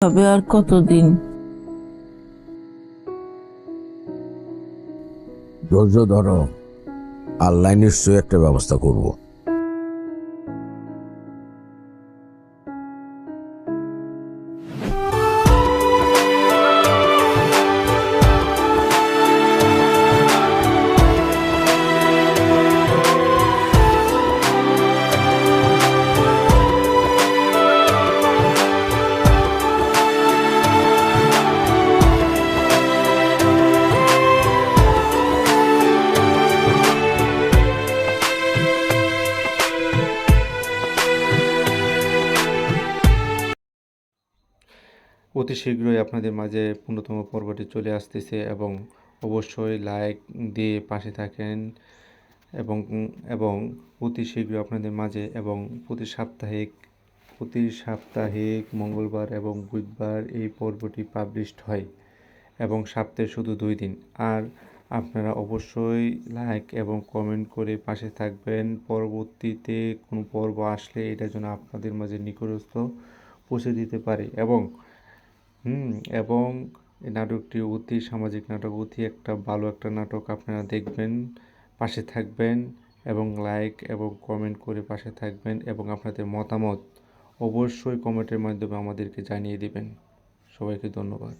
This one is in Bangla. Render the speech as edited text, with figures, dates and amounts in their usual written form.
হবে আর কতদিন? ধৈর্য ধরো, আল্লাহ নিশ্চয়ই একটা ব্যবস্থা করব। অতি শীঘ্রই আপনাদের মাঝে ১৫তম পর্বটি চলে আসতেছে এবং অবশ্যই লাইক দিয়ে পাশে থাকেন এবং এবং অতি শীঘ্রই আপনাদের মাঝে এবং প্রতি সাপ্তাহিক মঙ্গলবার এবং বুধবার এই পর্বটি পাবলিশড হয় এবং সপ্তাহে শুধু 2 দিন। আর আপনারা অবশ্যই লাইক এবং কমেন্ট করে পাশে থাকবেন। পরবর্তীতে কোনো পর্ব আসলে এটা যেন আপনাদের মাঝে নিকটস্থ পৌঁছে দিতে পারে হুম এবং এই নাটকটি অতি সামাজিক নাটক, অতি একটা ভালো একটা নাটক। আপনারা দেখবেন, পাশে থাকবেন এবং লাইক এবং কমেন্ট করে পাশে থাকবেন এবং আপনাদের মতামত অবশ্যই কমেন্টের মাধ্যমে আমাদেরকে জানিয়ে দিবেন। সবাইকে ধন্যবাদ।